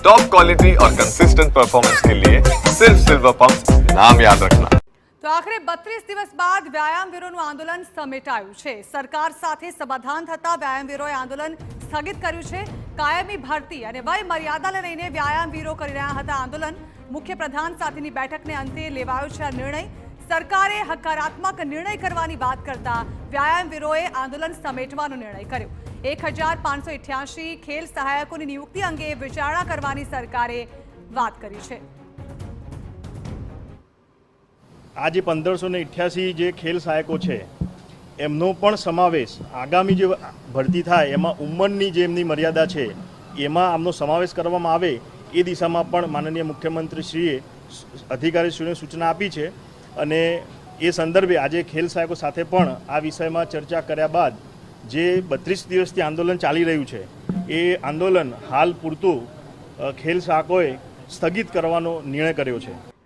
Top quality और consistent performance के लिए सिर्फ सिल्वर पंप नाम याद रखना। તો આખરે 32 દિવસ બાદ વ્યાયામવીરોનું આંદોલન સમેટાયું છે। સરકાર સાથે સમાધાન થતા વ્યાયામવીરોએ આંદોલન સ્થગિત કર્યું છે। કાયમી ભરતી અને વય મર્યાદાને લઈને વ્યાયામવીરો કરી રહ્યા હતા આંદોલન। મુખ્યપ્રધાન સાથેની બેઠકને અંતે લેવાયો છે આ નિર્ણય। સરકારે હકારાત્મક નિર્ણય કરવાની વાત કરતા વ્યાયામવીરોએ આંદોલન સમેટવાનો નિર્ણય કર્યો। 1588 ખેલ સહાયકોની નિયુક્તિ અંગે વિચારણા કરવાની સરકારે વાત કરી છે। आज 1588 જે ખેલ સહાયકો છે એમનો પણ સમાવેશ આગામી જે ભરતી થાય એમાં ઉંમરની જે એમની મર્યાદા છે એમાં આમનો સમાવેશ કરવામાં આવે એ દિશામાં પણ માનનીય મુખ્યમંત્રીશ્રીએ અધિકારીશ્રીઓને સૂચના આપી છે અને એ સંદર્ભે આજે ખેલ સહાયકો સાથે પણ આ વિષયમાં ચર્ચા કર્યા બાદ જે 32 દિવસથી આંદોલન ચાલી રહ્યું છે એ આંદોલન હાલ પૂરતું ખેલ સહાયકોએ સ્થગિત કરવાનો નિર્ણય કર્યો છે।